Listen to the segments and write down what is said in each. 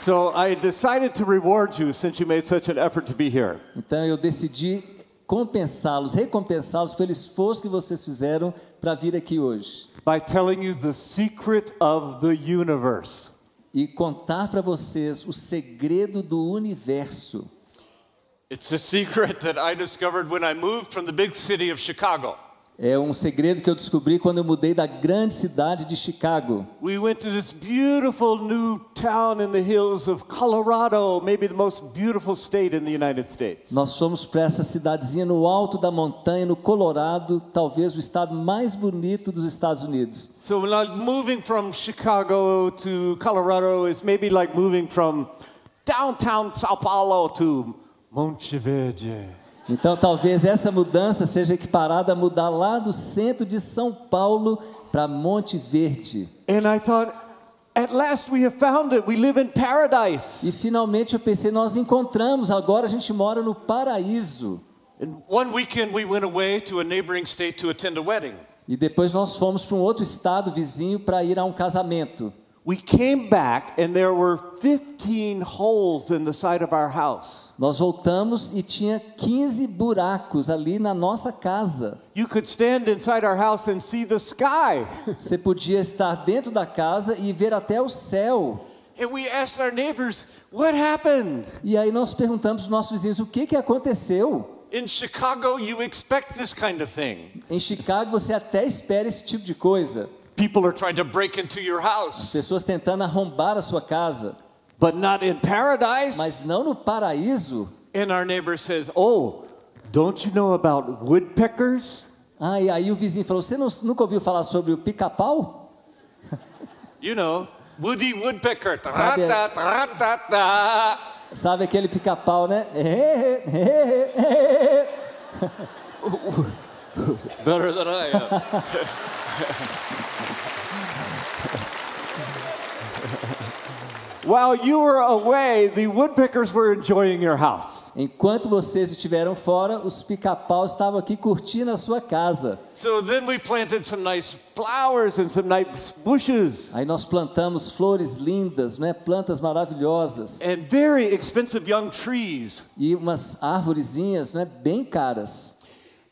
So I decided to reward you since you made such an effort to be here. Então eu decidi compensá-los, recompensá-los pelo esforço que vocês fizeram para vir aqui hoje. By telling you the secret of the universe. E contar para vocês o segredo do universo. It's a secret that I discovered when I moved from the big city of Chicago. É um segredo que eu descobri quando eu mudei da grande cidade de Chicago. We went to this beautiful new town in the hills of Colorado, maybe the most beautiful state in the United States. Nós fomos para essa cidadezinha no alto da montanha, no Colorado, talvez o estado mais bonito dos Estados Unidos. So moving from Chicago to Colorado is maybe like moving from downtown São Paulo to Monte Verde. Então talvez essa mudança seja equiparada a mudar lá do centro de São Paulo para Monte Verde. And I thought, at last we have found it. We live in paradise. E finalmente eu pensei, nós encontramos, agora a gente mora no paraíso. And one weekend we went away to a neighboring state to attend a wedding. E depois nós fomos para um outro estado vizinho para ir a um casamento. We came back and there were 15 holes in the side of our house. Nós voltamos e tinha 15 buracos ali na nossa casa. You could stand inside our house and see the sky. Você podia estar dentro da casa e ver até o céu. And we asked our neighbors, what happened? E aí nós perguntamos aos nossos vizinhos, o que aconteceu? In Chicago you expect this kind of thing. Em Chicago você até espera esse tipo de coisa. People are trying to break into your As house. pessoas tentando arrombar a sua casa. But not in paradise. Mas não no paraíso. And our neighbor says, oh, don't you know about woodpeckers? E aí o vizinho falou, você nunca ouviu falar sobre o pica-pau? You know, Woody Woodpecker. Sabe aquele pica-pau, né? Better than I am. While you were away, the woodpeckers were enjoying your house. Enquanto vocês estiveram fora, os pica-paus estavam aqui curtindo a sua casa. So then we planted some nice flowers and some nice bushes. Aí nós plantamos flores lindas, né? Plantas maravilhosas. And very expensive young trees. E umas árvorezinhas, né? Bem caras.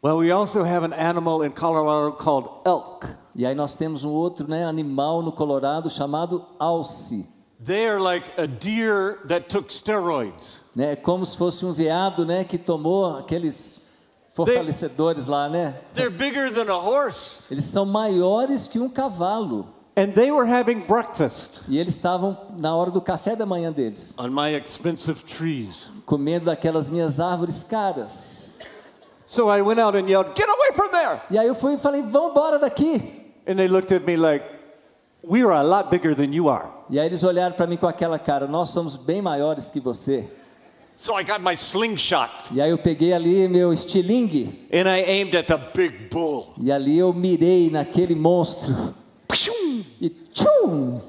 Well, we also have an animal in Colorado called elk. E aí nós temos um outro, né, animal no Colorado chamado alce. They are like a deer that took steroids. É como se fosse um veado, né, que tomou aqueles fortalecedores lá, né? They're bigger than a horse. Eles são maiores que um cavalo. And they were having breakfast. E eles estavam na hora do café da manhã deles. On my expensive trees. Comendo daquelas minhas árvores caras. So I went out and yelled, "Get away from there!" E aí eu fui e falei, vão embora daqui. And they looked at me like, "We are a lot bigger than you are." E aí eles olharam para mim com aquela cara, nós somos bem maiores que você. So I got my slingshot. E aí eu peguei ali meu estilingue. And I aimed at the big bull. E ali eu mirei naquele monstro. E tchum!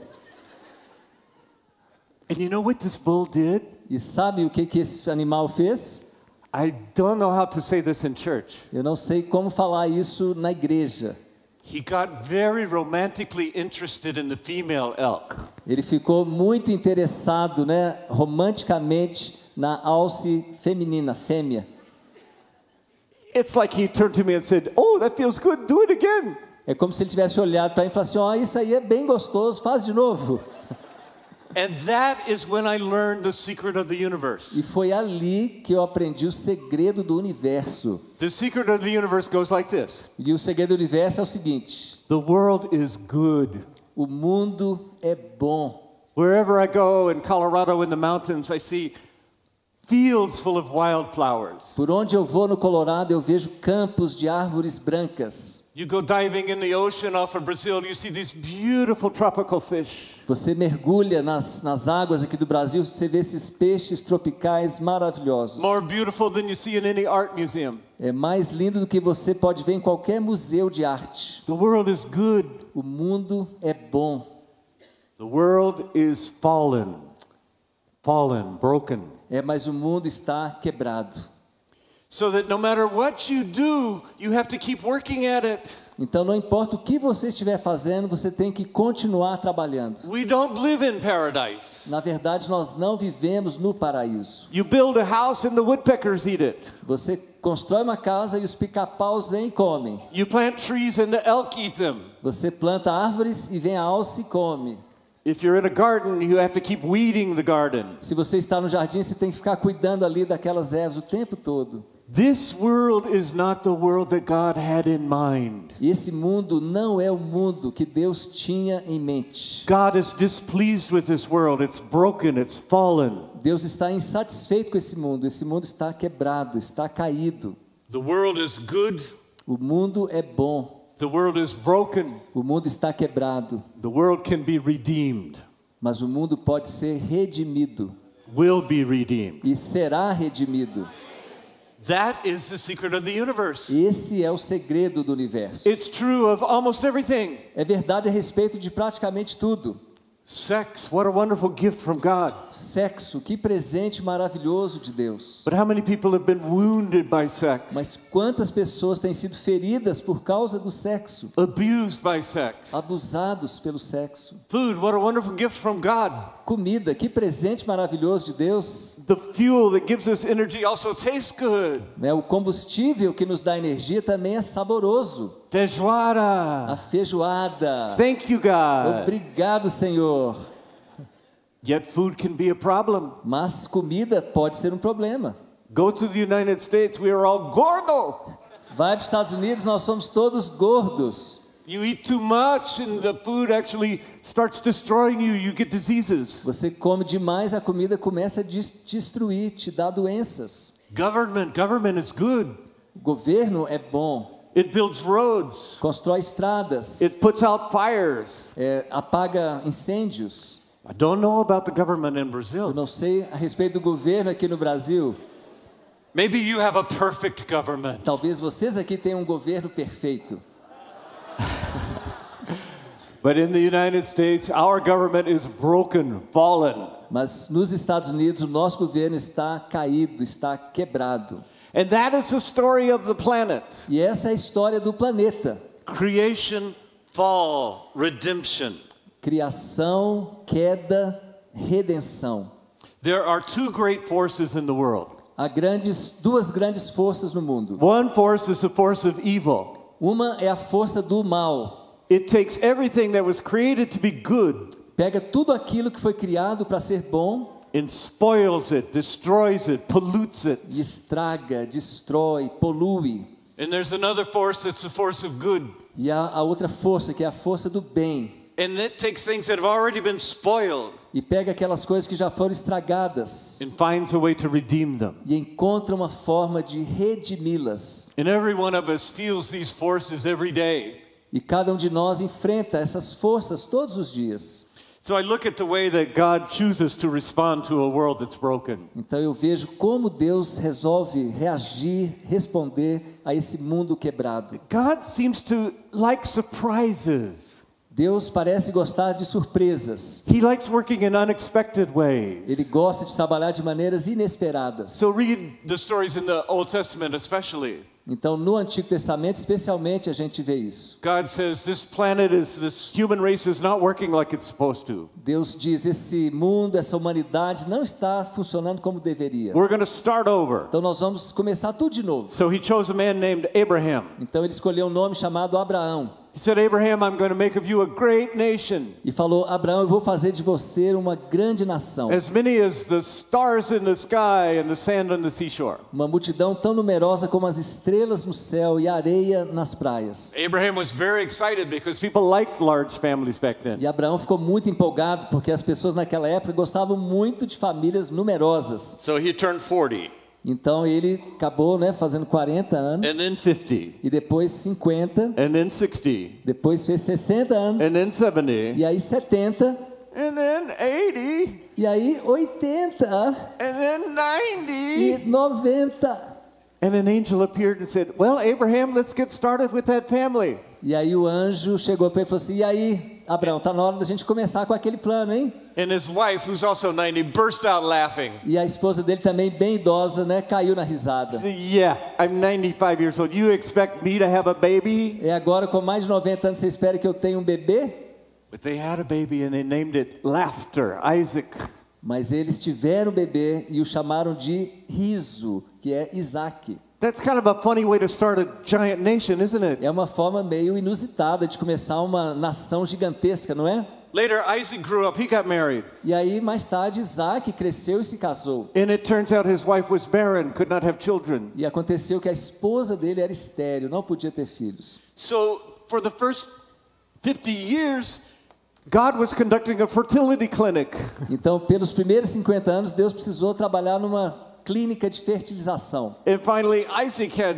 And you know what this bull did? E sabe o que esse animal fez? I don't know how to say this in church. Eu não sei como falar isso na igreja. He got very romantically interested in the female elk. Ele ficou muito interessado, né, romanticamente na alce feminina, fêmea. It's like he turned to me and said, "Oh, that feels good. Do it again." É como se ele tivesse olhado para mim e falasse assim, isso aí é bem gostoso, faz de novo. And that is when I learned the secret of the universe. E foi ali que eu aprendi o segredo do universo. The secret of the universe goes like this. E o segredo do universo é o seguinte: the world is good. O mundo é bom. Wherever I go in Colorado in the mountains, I see fields full of wildflowers. Por onde eu vou no Colorado, eu vejo campos de árvores brancas. You go diving in the ocean off of Brazil, you see these beautiful tropical fish. Você mergulha nas águas aqui do Brasil, você vê esses peixes tropicais maravilhosos. More beautiful than you see in any art museum. É mais lindo do que você pode ver em qualquer museu de arte. The world is good. O mundo é bom. The world is fallen, broken. Mas o mundo está quebrado. So that no matter what you do, you have to keep working at it. Então não importa o que você estiver fazendo, você tem que continuar trabalhando. We don't live in paradise. Na verdade, nós não vivemos no paraíso. You build a house and the woodpeckers eat it. Você constrói uma casa e os pica-paus vêm e comem. You plant trees and the elk eat them. Você planta árvores e vem a alça e come. If you're in a garden, you have to keep weeding the garden. Se você está no jardim, você tem que ficar cuidando ali daquelas ervas o tempo todo. This world is not the world that God had in mind. E esse mundo não é o mundo que Deus tinha em mente. God is displeased with this world. It's broken, it's fallen. Deus está insatisfeito com esse mundo. Esse mundo está quebrado, está caído. The world is good. O mundo é bom. The world is broken. O mundo está quebrado. The world can be redeemed. Mas o mundo pode ser redimido. Will be redeemed. E será redimido. That is the secret of the universe. Esse é o segredo do universo. It's true of almost everything. É verdade a respeito de praticamente tudo. Sex, what a wonderful gift from God. Sexo, que presente maravilhoso de Deus. But how many people have been wounded by sex? Mas quantas pessoas têm sido feridas por causa do sexo? Abused by sex. Abusados pelo sexo. Food, what a wonderful gift from God. Comida, que presente maravilhoso de Deus. The fuel that gives us energy also tastes good. O combustível que nos dá energia também é saboroso. Feijoada. A feijoada. Thank you, God. Obrigado, Senhor. Yet food can be a problem. Mas comida pode ser um problema. Go to the United States, we are all gordo. Vai para os Estados Unidos, nós somos todos gordos. You eat too much and the food actually starts destroying you. You get diseases. Você come demais, a comida começa a destruir, te dá doenças. Government is good. O governo é bom. It builds roads. Constrói estradas. It puts out fires. Apaga incêndios. I don't know about the government in Eu Brazil. não sei a respeito do governo aqui no Brasil. Maybe you have a perfect government. Talvez vocês aqui tenham um governo perfeito. But in the United States, our government is broken, fallen. Mas nos Estados Unidos, o nosso governo está caído, está quebrado. And that is the story of the planet. E essa é a história do planeta. Creation, fall, redemption. Criação, queda, redenção. There are two great forces in the world. Há duas grandes forças no mundo. One force is the force of evil. Uma é a força do mal. It takes everything that was created to be good. Pega tudo aquilo que foi criado para ser bom. And spoils it, destroys it, pollutes it. E estraga, destrói, polui. And there's another force that's the force of good. E há a outra força, que é a força do bem. And it takes things that have already been spoiled. E pega aquelas coisas que já foram estragadas. And finds a way to redeem them. E encontra uma forma de redimi-las. And every one of us feels these forces every day. E cada um de nós enfrenta essas forças todos os dias. So I look at the way that God chooses to respond to a world that's broken. Então eu vejo como Deus resolve reagir, responder a esse mundo quebrado. God seems to like surprises. Deus parece gostar de surpresas. He likes working in unexpected ways. Ele gosta de trabalhar de maneiras inesperadas. So read the stories in the Old Testament especially. Então, no Antigo Testamento, especialmente, a gente vê isso. God says this human race is not working like it's supposed to. Deus diz, esse mundo, essa humanidade não está funcionando como deveria. We're going to start over. Então nós vamos começar tudo de novo. So he chose a man named Abraham. Então ele escolheu um nome chamado Abraão. He said, Abraham, I'm going to make of you a great nation. E falou, Abraão, eu vou fazer de você uma grande nação. As many as the stars in the sky and the sand on the seashore. Uma multidão tão numerosa como as estrelas no céu e a areia nas praias. Abraham was very excited because people liked large families back then. E Abraão ficou muito empolgado porque as pessoas naquela época gostavam muito de famílias numerosas. So he turned 40. Então ele acabou, fazendo 40 anos. And then 50. E depois 50. And then 60. Depois fez 60 anos. And then 70. E aí 70. And then 80. E aí 80. And then 90. E 90. And an angel appeared and said, well, Abraham, let's get started with that family. E aí o anjo chegou para ele e falou assim, e aí, Abraão, está na hora da gente começar com aquele plano, hein? And his wife, who's also 90, burst out laughing. E a esposa dele também, bem idosa, né, caiu na risada. Yeah, I'm 95 years old. You expect me to have a baby? E agora, com mais de 90 anos, você espera que eu tenha um bebê? But they had a baby and they named it Laughter, Isaac. Mas eles tiveram o bebê e o chamaram de riso, que é Isaac. That's kind of a funny way to start a giant nation, isn't it? É uma forma meio inusitada de começar uma nação gigantesca, não é? Later, Isaac grew up. He got married. E aí, mais tarde, Isaac cresceu e se casou. And it turns out his wife was barren, could not have children. E aconteceu que a esposa dele era estéril, não podia ter filhos. So, for the first 50 years, God was conducting a fertility clinic. Então, pelos primeiros 50 anos, Deus precisou trabalhar numa clínica de fertilização. And finally, Isaac had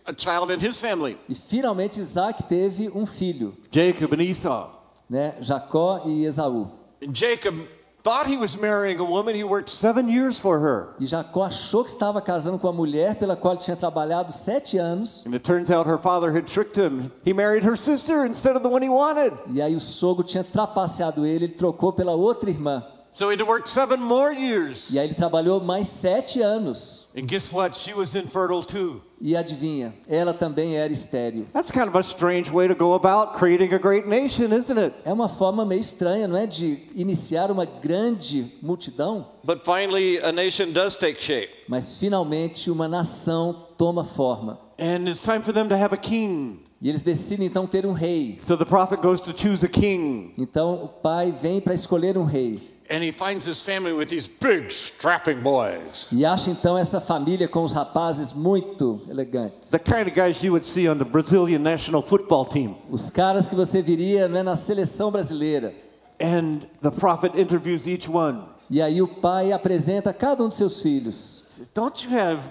a child in his family. E finalmente Isaac teve um filho, Jacob and Esau. né? Jacó e Esaú. And Jacob thought he was marrying a woman. He worked 7 years for her. E Jacó achou que estava casando com a mulher pela qual ele tinha trabalhado 7 anos. And it turns out her father had tricked him. He married her sister instead of the one he wanted. E aí o sogro tinha trapaceado ele trocou pela outra irmã. So he had to work 7 more years. E aí ele trabalhou mais 7 anos. And guess what? She was infertile too. E adivinha, ela também era estéril. That's kind of a strange way to go about creating a great nation, isn't it? É uma forma meio estranha, não é, de iniciar uma grande multidão. But finally, a nation does take shape. Mas finalmente uma nação toma forma. And it's time for them to have a king. E eles decidem então ter um rei. So the prophet goes to choose a king. Então o pai vem para escolher um rei. And he finds his family with these big, strapping boys. E acha então essa família com os rapazes muito elegantes. The kind of guys you would see on the Brazilian national football team. Os caras que você viria, né, na seleção brasileira. And the prophet interviews each one. E aí o pai apresenta cada um de seus filhos. He said, don't you have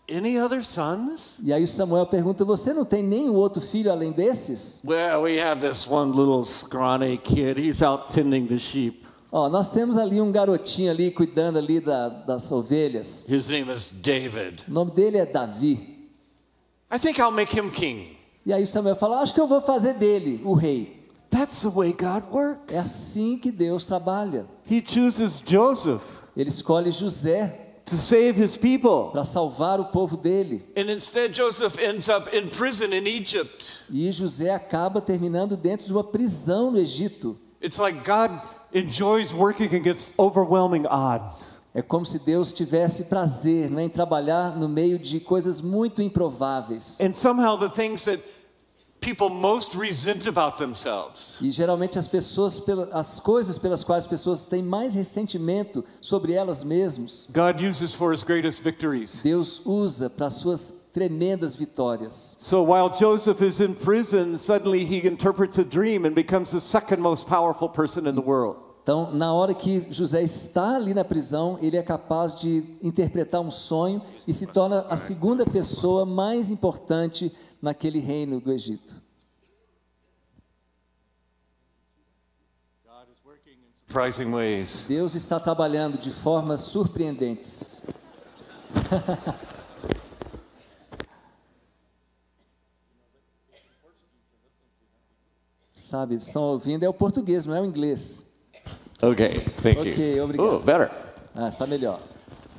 any other sons? E aí o Samuel pergunta, você não tem nenhum outro filho além desses? Well, we have this one little scrawny kid. He's out tending the sheep. Ó, nós temos ali um garotinho ali cuidando ali das ovelhas. His name is David. O nome dele é Davi. I think I'll make him king. E aí o Samuel fala, acho que eu vou fazer dele o rei. That's the way God works. É assim que Deus trabalha. He chooses Joseph Ele escolhe José to save his people. para salvar o povo dele. And instead Joseph ends up in prison in Egypt. E José acaba terminando dentro de uma prisão no Egito. It's like God enjoys working against overwhelming odds. É como se Deus tivesse prazer, né, em trabalhar no meio de coisas muito improváveis. And somehow the things that people most resent about themselves, E geralmente as coisas pelas quais as pessoas têm mais ressentimento sobre elas mesmas, God uses for his greatest victories. Deus usa para suas tremendas vitórias. So while Joseph is in prison, suddenly he interprets a dream and becomes the second most powerful person in the world. Então, na hora que José está ali na prisão, ele é capaz de interpretar um sonho e se torna a segunda pessoa mais importante naquele reino do Egito. Surprising ways. Deus está trabalhando de formas surpreendentes. Sabe, eles estão ouvindo, é o português, não é o inglês. Okay, thank you. Ok, obrigado. Oh, better. Ah, está melhor.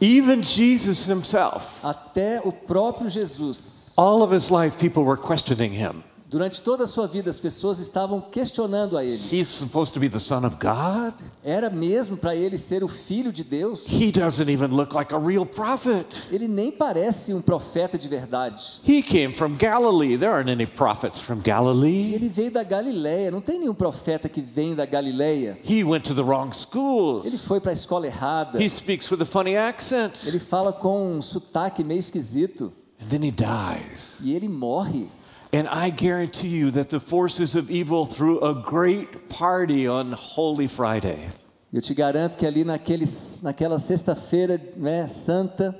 Even Jesus himself, Até o próprio Jesus, all of his life people were questioning him. durante toda a sua vida, as pessoas estavam questionando a ele. He's supposed to be the son of God. Era mesmo para ele ser o filho de Deus? He doesn't even look like a real prophet. Ele nem parece um profeta de verdade. He came from Galilee. There aren't any prophets from Galilee. Ele veio da Galileia, não tem nenhum profeta que vem da Galileia. He went to the wrong Ele schools. foi para a escola errada. He speaks with a funny accent. Ele fala com um sotaque meio esquisito. And then he dies. E ele morre. And I guarantee you that the forces of evil threw a great party on Holy Friday. Eu te garanto que ali naquela sexta-feira, né, santa,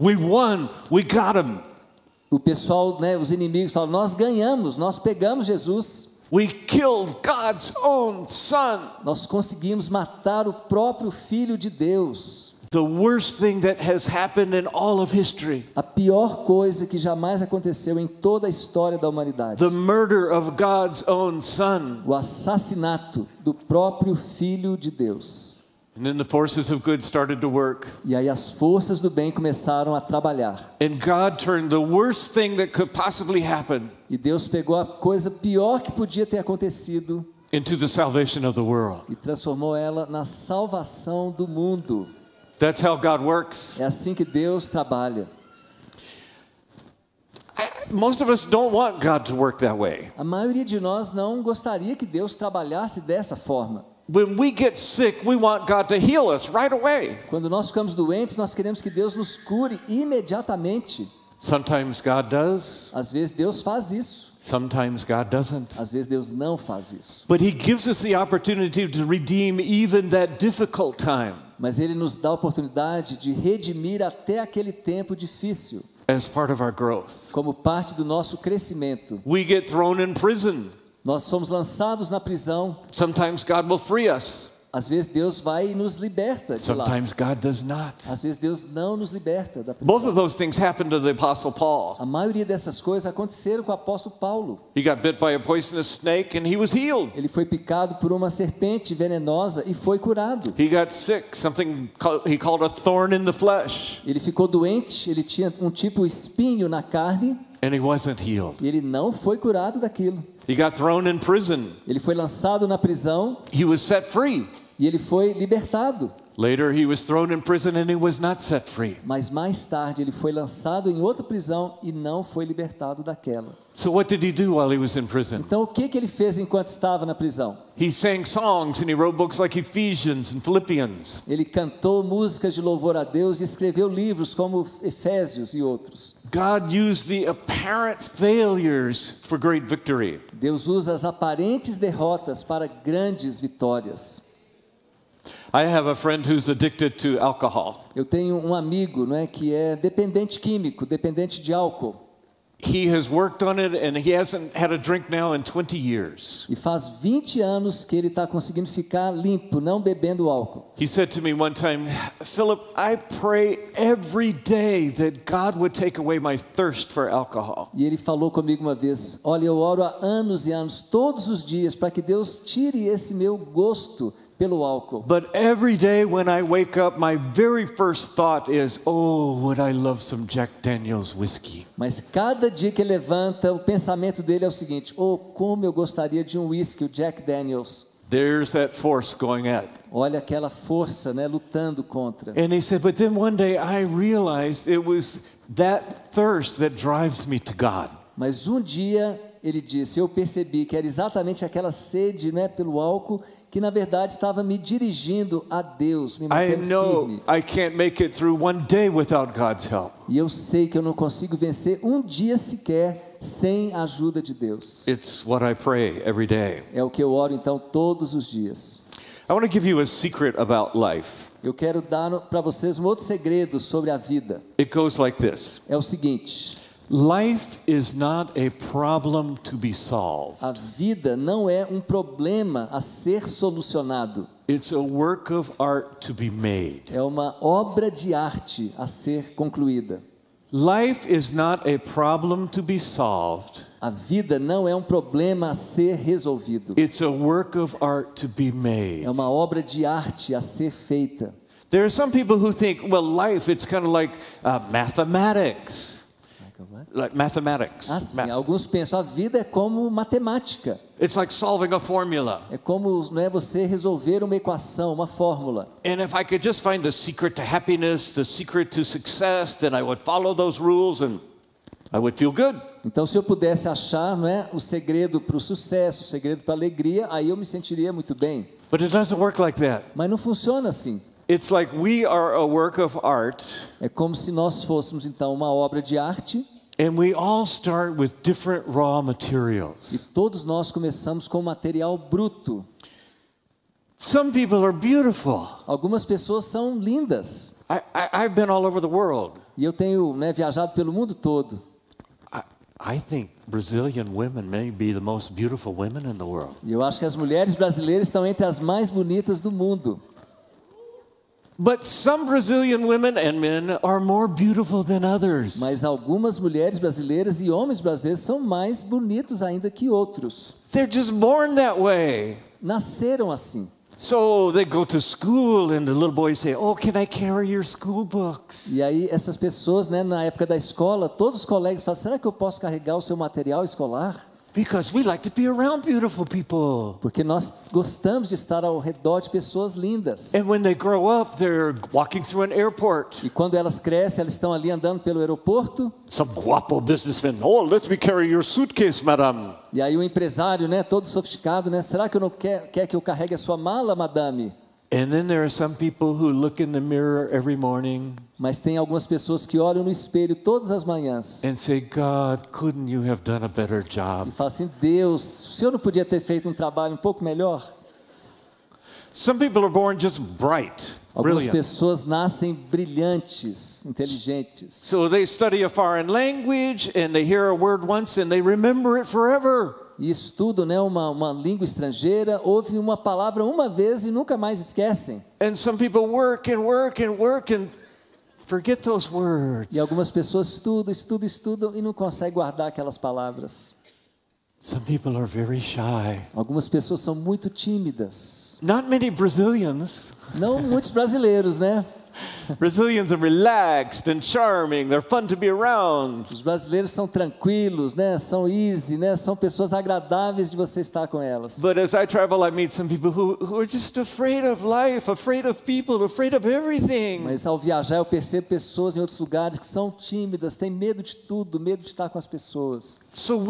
We won. We got him. o pessoal, né, os inimigos falam, nós ganhamos, nós pegamos Jesus, We killed God's own son. nós conseguimos matar o próprio Filho de Deus. The worst thing that has happened in all of history. A pior coisa que jamais aconteceu em toda a história da humanidade. The murder of God's own son. O assassinato do próprio Filho de Deus. And then the forces of good started to work. E aí as forças do bem começaram a trabalhar. And God turned the worst thing that could possibly happen. E Deus pegou a coisa pior que podia ter acontecido Into the salvation of the world. e transformou ela na salvação do mundo. That's how God works. É assim que Deus trabalha. Most of us don't want God to work that way. A maioria de nós não gostaria que Deus trabalhasse dessa forma. When we get sick, we want God to heal us right away. Quando nós ficamos doentes, nós queremos que Deus nos cure imediatamente. Sometimes God does. Às vezes Deus faz isso. Sometimes God doesn't. Às vezes Deus não faz isso. But He gives us the opportunity to redeem even that difficult time. Mas Ele nos dá a oportunidade de redimir até aquele tempo difícil. As part of our growth. Como parte do nosso crescimento. We get thrown in prison. Nós somos lançados na prisão. Sometimes God will free us. Às vezes Deus vai e nos liberta de lá. Sometimes God does not. Às vezes Deus não nos liberta da prisão. Both of those things happened to the Apostle Paul. A maioria dessas coisas aconteceram com o apóstolo Paulo. He got bit by a poisonous snake and he was healed. Ele foi picado por uma serpente venenosa e foi curado. He got sick, something he called a thorn in the flesh. Ele ficou doente, ele tinha um tipo espinho na carne. And he wasn't healed. E ele não foi curado daquilo. He got thrown in prison. Ele foi lançado na prisão. He was set free. E ele foi libertado. Later he was thrown in prison and he was not set free. Mas mais tarde ele foi lançado em outra prisão e não foi libertado daquela. So what did he do while he was in prison? Então o que ele fez enquanto estava na prisão? He sang songs and he wrote books like Ephesians and Philippians. Ele cantou músicas de louvor a Deus e escreveu livros como Efésios e outros. God used the apparent failures for great victory. Deus usa as aparentes derrotas para grandes vitórias. I have a friend who's addicted to alcohol. Eu tenho um amigo, não é, que é dependente químico, dependente de álcool. He has worked on it and he hasn't had a drink now in 20 years. E faz 20 anos que ele está conseguindo ficar limpo, não bebendo álcool. He said to me one time, Philip, I pray every day that God would take away my thirst for alcohol. E ele falou comigo uma vez, olha, eu oro há anos e anos, todos os dias, para que Deus tire esse meu gosto pelo álcool. But every day when I wake up, my very first thought is, oh, would I love some Jack Daniel's whiskey? Mas cada dia que ele levanta, o pensamento dele é o seguinte, oh, como eu gostaria de um whisky, o Jack Daniel's. There's that force going at. Olha aquela força, né, lutando contra. And he said, but then one day I realized it was that thirst that drives me to God. Mas um dia ele disse, eu percebi que era exatamente aquela sede, né, pelo álcool, que na verdade estava me dirigindo a Deus, me I mantendo know firme. I can't make it through one day without God's help. E eu sei que eu não consigo vencer um dia sequer sem a ajuda de Deus. It's what I pray every day. É o que eu oro então todos os dias. I want to give you a secret about life. Eu quero dar para vocês um outro segredo sobre a vida. It goes like this. É o seguinte: Life is not a problem to be solved. a vida não é um problema a ser solucionado. It's a work of art to be made. É uma obra de arte a ser concluída. Life is not a problem to be solved. A vida não é um problema a ser resolvido. It's a work of art to be made. É uma obra de arte a ser feita. There are some people who think, well, life, it's kind of like mathematics. Like mathematics. Assim, alguns pensam, a vida é como matemática. It's like solving a formula. É como, não é, você resolver uma equação, uma fórmula. And if I could just find the secret to happiness, the secret to success, then I would follow those rules and I would feel good. Então, se eu pudesse achar, não é, o segredo para o sucesso, o segredo para a alegria, aí eu me sentiria muito bem. But it doesn't work like that. Mas não funciona assim. It's like we are a work of art. É como se nós fôssemos então uma obra de arte. And we all start with different raw E materials. todos nós começamos com material bruto. Some people are beautiful. Algumas pessoas são lindas. I've been all over the world. E eu tenho, né, viajado pelo mundo todo. I think Brazilian women may be the most beautiful women in the world. E eu acho que as mulheres brasileiras estão entre as mais bonitas do mundo. But some Brazilian women and men are more beautiful than others. Mas algumas mulheres brasileiras e homens brasileiros são mais bonitos ainda que outros. They're just born that way. Nasceram assim. So they go to school and the little boys say, "Oh, can I carry your school books?" E aí essas pessoas, né, na época da escola, todos os colegas falam: será que eu posso carregar o seu material escolar? Because we like to be around beautiful people. Porque nós gostamos de estar ao redor de pessoas lindas. And when they grow up, they're walking through an airport. E quando elas crescem, elas estão ali andando pelo aeroporto. Some guapo businessman, "Oh, let me carry your suitcase, madame." E aí o empresário, né, todo sofisticado, né, será que eu não quer que eu carregue a sua mala, madame? And then there are some people who look in the mirror every morning Mas tem algumas pessoas que olham no espelho todas as manhãs and say, "God, couldn't you have done a better job?" e falam assim: Deus, o senhor não podia ter feito um trabalho um pouco melhor? Some people are born just bright, Algumas brilliant. pessoas nascem brilhantes, inteligentes. So they study a foreign language and they hear a word once and they remember it forever. E estudam, né, uma língua estrangeira, ouvem uma palavra uma vez e nunca mais esquecem. And some people work and work and work and forget those words. E algumas pessoas estudam e não conseguem guardar aquelas palavras. Some people are very shy. Algumas pessoas são muito tímidas. Not many Brazilians. Não muitos brasileiros, né? Brazilians are relaxed and charming. They're fun to be around. Os brasileiros são tranquilos, né? São easy, né? São pessoas agradáveis de você estar com elas. But as I travel, I meet some people who are just afraid of life, afraid of people, afraid of everything. Mas ao viajar eu percebo pessoas em outros lugares que são tímidas, têm medo de tudo, medo de estar com as pessoas. So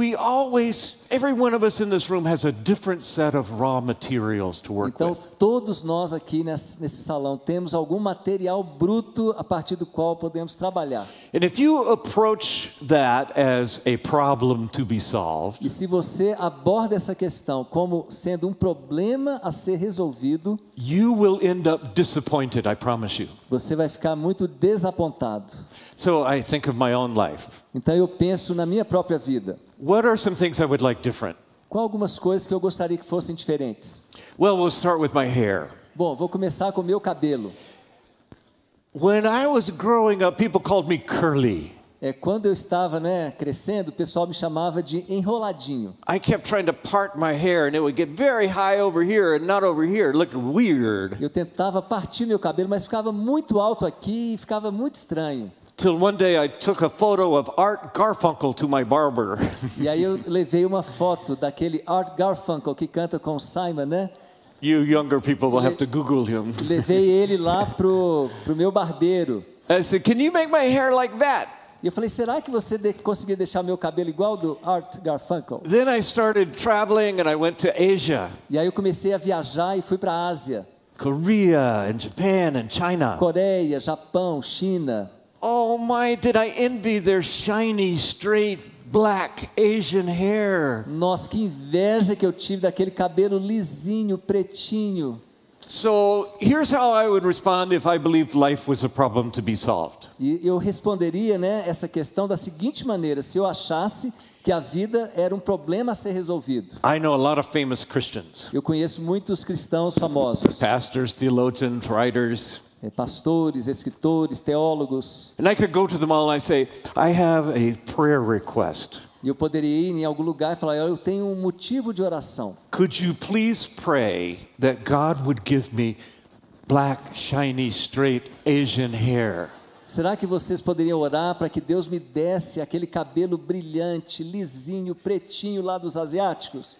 every one of us in this room has a different set of raw materials to work Então with. todos nós aqui nesse salão temos algum material bruto a partir do qual podemos trabalhar. And if you approach that as a problem to be solved, E se você aborda essa questão como sendo um problema a ser resolvido, you will end up disappointed, I promise you. você vai ficar muito desapontado. So I think of my own life. Então eu penso na minha própria vida. What are some things I would like different? Qual algumas coisas que eu gostaria que fossem diferentes? Well, we'll start with my hair. Bom, vou começar com o meu cabelo. When I was growing up, people called me curly. Quando eu estava, né, crescendo, o pessoal me chamava de enroladinho. I kept trying to part my hair and it would get very high over here and not over here. It looked weird. Eu tentava partir meu cabelo, mas ficava muito alto aqui e ficava muito estranho. Till one day I took a photo of Art Garfunkel to my barber. E aí eu levei uma foto daquele Art Garfunkel que canta com o Simon, né? You younger people will have to Google him. Levei ele lá pro meu barbeiro. I said, "Can you make my hair like that?" E eu falei: será que você conseguiria deixar meu cabelo igual do Art Garfunkel? Then I started traveling and I went to Asia, E aí eu comecei a viajar e fui para a Ásia, Korea and Japan and China. Coreia, Japão, China. Oh my, did I envy their shiny, straight, black Asian hair. Nossa, que inveja que eu tive daquele cabelo lisinho, pretinho. So here's how I would respond if I believed life was a problem to be solved. E eu responderia, né, essa questão da seguinte maneira: se eu achasse que a vida era um problema a ser resolvido. I know a lot of famous Christians, Eu conheço muitos cristãos famosos, pastors, theologians, writers, pastores, escritores, teólogos. and I could go to them all and I say, I have a prayer request. E eu poderia ir em algum lugar e falar: eu tenho um motivo de oração. Could you please pray that God would give me black, shiny, straight Asian hair? Será que vocês poderiam orar para que Deus me desse aquele cabelo brilhante, lisinho, pretinho lá dos asiáticos?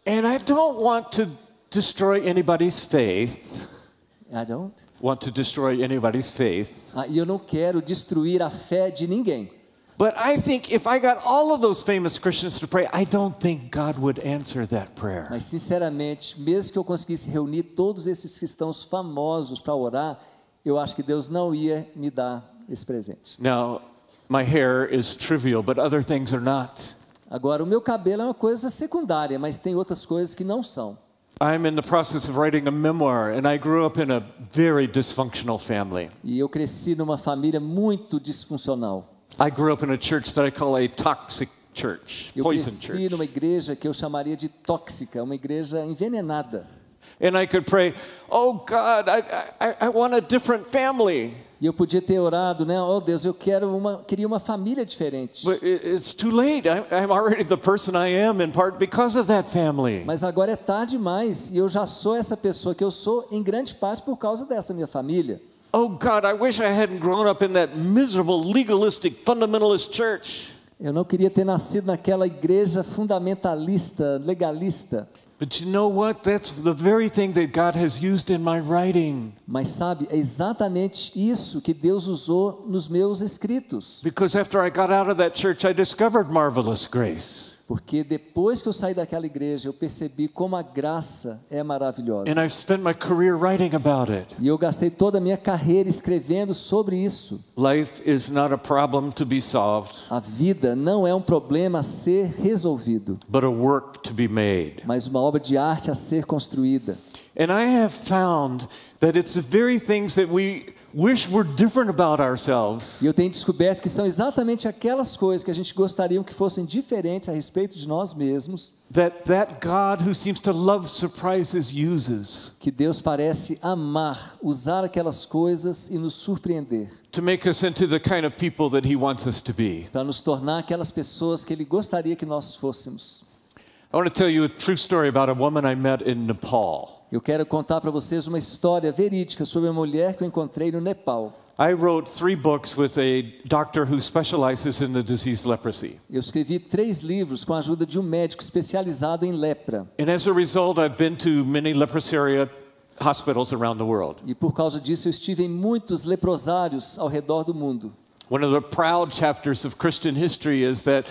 And I don't want to destroy anybody's faith. I don't. Want to destroy anybody's faith. E eu não quero destruir a fé de ninguém. But I think if I got all of those famous Christians to pray, I don't think God would answer that prayer. Mas sinceramente, mesmo que eu conseguisse reunir todos esses cristãos famosos para orar, eu acho que Deus não ia me dar esse presente. Now, my hair is trivial, but other things are not. Agora, o meu cabelo é uma coisa secundária, mas tem outras coisas que não são. I'm in the process of writing a memoir, and I grew up in a very dysfunctional family. E eu cresci numa família muito disfuncional. I grew up in a church that I call a toxic church, Eu poison cresci church. numa igreja que eu chamaria de tóxica, uma igreja envenenada. And I could pray, oh God, I want a different family. E eu podia ter orado, né? Oh Deus, queria uma família diferente. But it's too late. I'm already the person I am in part because of that family. Mas agora é tarde demais e eu já sou essa pessoa que eu sou em grande parte por causa dessa minha família. Oh God, I wish I hadn't grown up in that miserable, legalistic, fundamentalist church. Eu não queria ter nascido naquela igreja fundamentalista, legalista. But you know what? That's the very thing that God has used in my writing. Mas sabe, é exatamente isso que Deus usou nos meus escritos. Because after I got out of that church, I discovered marvelous grace. Porque depois que eu saí daquela igreja, eu percebi como a graça é maravilhosa. And I've spent my career writing about it. E eu gastei toda a minha carreira escrevendo sobre isso. Life is not a problem to be solved, A vida não é um problema a ser resolvido, but a work to be made. mas uma obra de arte a ser construída. And I have found that it's the very things that we wish were different about ourselves E eu tenho descoberto que são exatamente aquelas coisas que a gente gostaria que fossem diferentes a respeito de nós mesmos, that God who seems to love surprises uses que Deus parece amar, usar aquelas coisas e nos surpreender, to make us into the kind of people that he wants us to be. para nos tornar aquelas pessoas que Ele gostaria que nós fôssemos. I want to tell you a true story about a woman I met in Nepal. Eu quero contar para vocês uma história verídica sobre uma mulher que eu encontrei no Nepal. I wrote 3 books with a doctor who specializes in the disease leprosy. Eu escrevi 3 livros com a ajuda de um médico especializado em lepra. And as a result, I've been to many leprosy area hospitals around the world. E por causa disso eu estive em muitos leprosários ao redor do mundo. One of the proud chapters of Christian history is that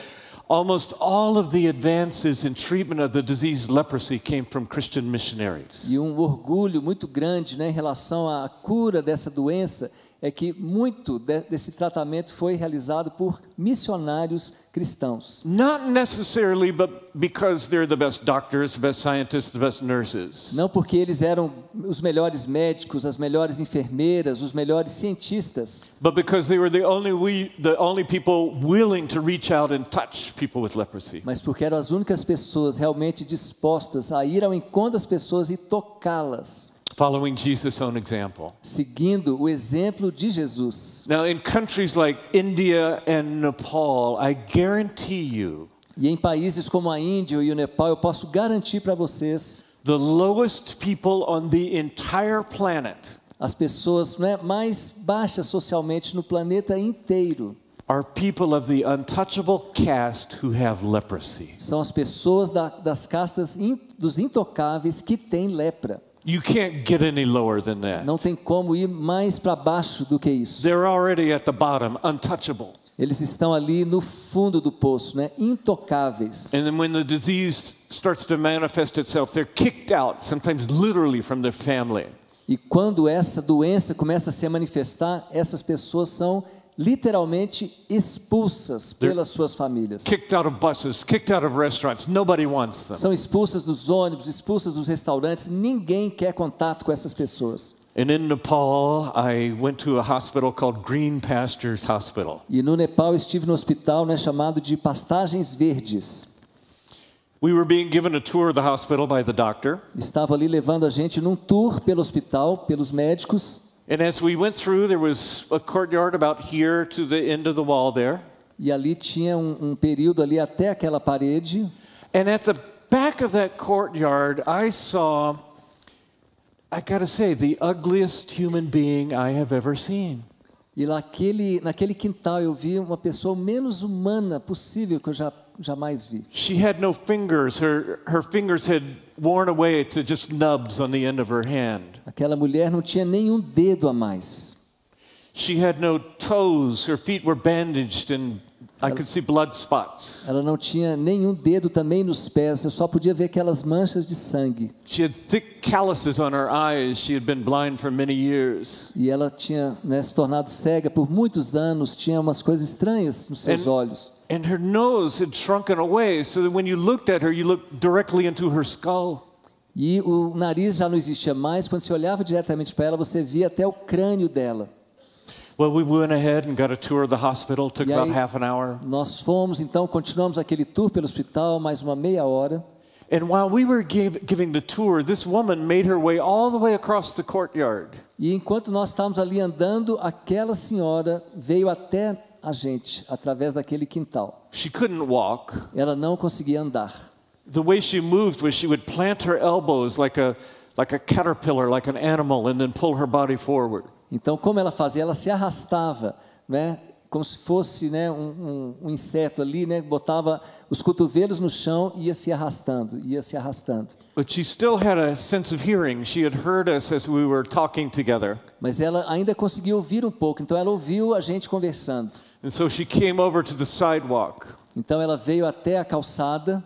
almost all of the advances in treatment of the disease leprosy came from Christian missionaries. E um orgulho muito grande, né, em relação à cura dessa doença é que muito desse tratamento foi realizado por missionários cristãos. Not necessarily, but because they're the best doctors, the best scientists, the best nurses. Não porque eles eram os melhores médicos, as melhores enfermeiras, os melhores cientistas, But because they were the only people willing to reach out and touch people with leprosy. mas porque eram as únicas pessoas realmente dispostas a ir ao encontro das pessoas e tocá-las, Following Jesus' own example. seguindo o exemplo de Jesus. Now, in countries like India and Nepal, I guarantee you, E em países como a Índia e o Nepal, eu posso garantir para vocês, the lowest people on the entire planet as pessoas, né, mais baixas socialmente no planeta inteiro are people of the untouchable caste who have leprosy. são as pessoas das castas dos intocáveis que têm lepra. You can't get any lower than that. Não tem como ir mais para baixo do que isso. They're already at the bottom, untouchable. Eles estão ali no fundo do poço, né? Intocáveis. And then when the disease starts to manifest itself, they're kicked out, sometimes literally from their family. E quando essa doença começa a se manifestar, essas pessoas são literalmente expulsas pelas suas famílias. Kicked out of buses, kicked out of restaurants. Nobody wants them. São expulsas dos ônibus, expulsas dos restaurantes. Ninguém quer contato com essas pessoas. And in Nepal, I went to a hospital called Green Pastures Hospital. E no Nepal eu estive no hospital, né, chamado de Pastagens Verdes. We were being given a tour of the hospital by the doctor. Estava ali levando a gente num tour pelo hospital, pelos médicos. And as we went through, there was a courtyard about here to the end of the wall there. E ali tinha um período ali até aquela parede. And at the back of that courtyard, I saw, I gotta say, the ugliest human being I have ever seen. E naquele quintal eu vi uma pessoa menos humana possível que eu jamais vi. She had no fingers. Her fingers had worn away to just nubs on the end of her hand. Aquela mulher não tinha nenhum dedo a mais. She had no toes. Her feet were bandaged and I could see blood spots. Ela não tinha nenhum dedo também nos pés, eu só podia ver aquelas manchas de sangue. She had thick calluses on her eyes. She had been blind for many years. E ela tinha, né, se tornado cega por muitos anos, tinha umas coisas estranhas nos seus olhos. And her nose had shrunken away so that when you looked at her, you looked directly into her skull. E o nariz já não existia mais, quando você olhava diretamente para ela, você via até o crânio dela. Well, we went ahead and got a tour of the hospital. Took E about aí, half an hour. nós fomos, então, continuamos aquele tour pelo hospital, mais uma meia hora. And while we were giving the tour, this woman made her way all the way across the courtyard. E enquanto nós estávamos ali andando, aquela senhora veio até a gente, através daquele quintal. She couldn't walk. Ela não conseguia andar. The way she moved was she would plant her elbows like a caterpillar, like an animal, and then pull her body forward. Então, como ela fazia? Ela se arrastava, né? Como se fosse, né, um inseto ali, né? Botava os cotovelos no chão e ia se arrastando, ia se arrastando. But she still had a sense of hearing. She had heard us as we were talking together. Mas ela ainda conseguia ouvir um pouco, então ela ouviu a gente conversando. And so she came over to the sidewalk. Então ela veio até a calçada.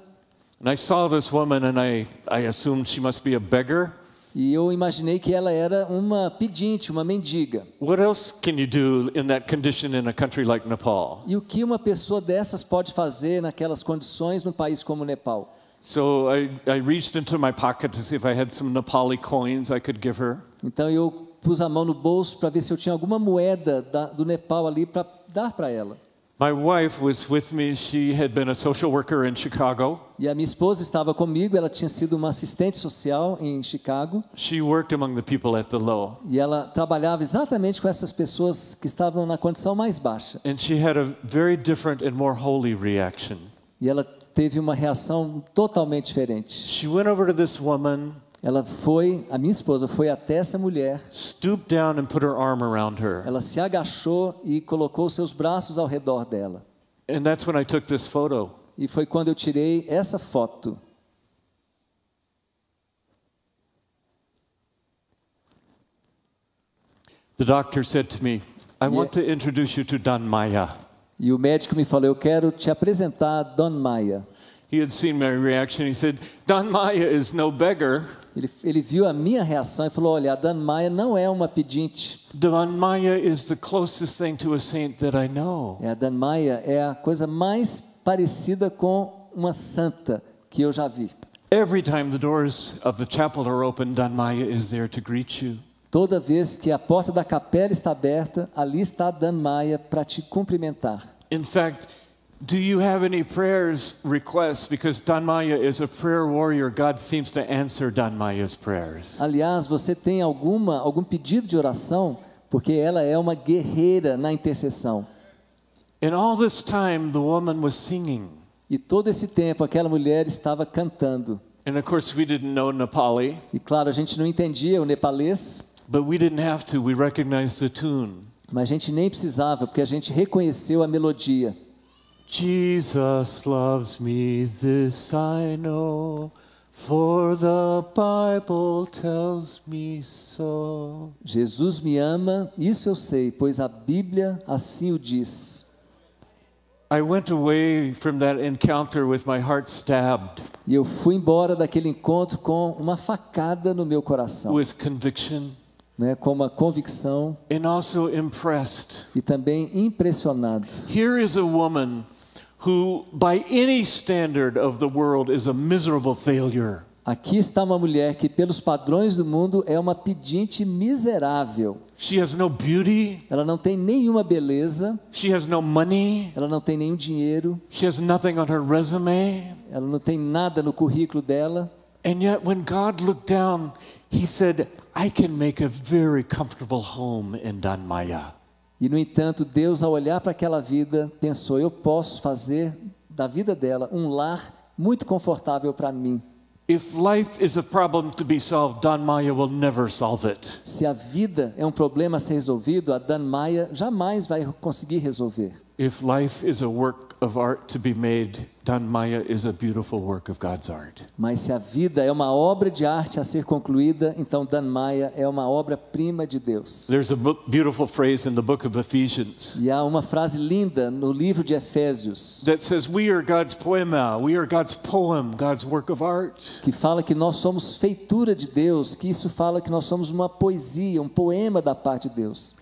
And I saw this woman and I assumed she must be a beggar. E eu imaginei que ela era uma pedinte, uma mendiga. What else can you do in that condition in a country like Nepal? E o que uma pessoa dessas pode fazer naquelas condições num país como o Nepal? So I reached into my pocket to see if I had some Nepali coins I could give her. Então eu pus a mão no bolso para ver se eu tinha alguma moeda do Nepal ali para dar para ela. My wife was with me. She had been a social worker in Chicago. E a minha esposa estava comigo, ela tinha sido uma assistente social em Chicago. She worked among the people at the low. E ela trabalhava exatamente com essas pessoas que estavam na condição mais baixa. And she had a very different and more holy reaction. E ela teve uma reação totalmente diferente. She went over to this woman. A minha esposa foi até essa mulher. Stooped down and put her arm around her. Ela se agachou e colocou seus braços ao redor dela. And that's when I took this photo. E foi quando eu tirei essa foto. The doctor said to me, I want to introduce you to Don Maya. E o médico me falou, eu quero te apresentar a Don Maya. He had seen my reaction. He said, Don Maya is no beggar. Ele viu a minha reação e falou, olha, a Don Maya não é uma pedinte. Don Maya is the closest thing to a saint that I know. A Don Maya é a coisa mais parecida com uma santa que eu já vi. Every time the doors of the chapel are open, Don Maya is there to greet you. Toda vez que a porta da capela está aberta, ali está a Don Maya para te cumprimentar. In fact, do you have any prayers requests? Because Don Maya is a prayer warrior. God seems to answer Don Maya's prayers. Aliás, você tem algum pedido de oração? Porque ela é uma guerreira na intercessão. And all this time, the woman was singing. E todo esse tempo, aquela mulher estava cantando. And of course, we didn't know Nepali. E claro, a gente não entendia o nepalês. But we didn't have to. We recognized the tune. Mas a gente nem precisava, porque a gente reconheceu a melodia. Jesus loves me, this I know, for the Bible tells me so. Jesus me ama, isso eu sei, pois a Bíblia assim o diz. I went away from that encounter with my heart stabbed. E eu fui embora daquele encontro com uma facada no meu coração. With conviction. Né, com uma convicção. And also impressed. E também impressionado. Here is a woman who, by any standard of the world, is a miserable failure. Aqui está uma mulher que, pelos padrões do mundo, é uma pedinte miserável. She has no beauty. Ela não tem nenhuma beleza. She has no money. Ela não tem nenhum dinheiro. She has nothing on her resume. Ela não tem nada no currículo dela. And yet, when God looked down, He said, I can make a very comfortable home in Don Maya. E, no entanto, Deus, ao olhar para aquela vida, pensou, eu posso fazer da vida dela um lar muito confortável para mim. If life is a problem to be solved, Don Maya will never solve it. Se a vida é um problema a ser resolvido, a Don Maya jamais vai conseguir resolver. If life is a work of art to be made, Don Maya is a beautiful work of God's art. Mas se a vida é uma obra de arte a ser concluída, então Don Maya é uma obra-prima de Deus. There's a beautiful phrase in the book of Ephesians. E há uma frase linda no livro de Efésios. That says we are God's poema, we are God's poem, God's work of art. Que fala que nós somos feitura de Deus, que isso fala que nós somos uma poesia, um poema da parte de Deus.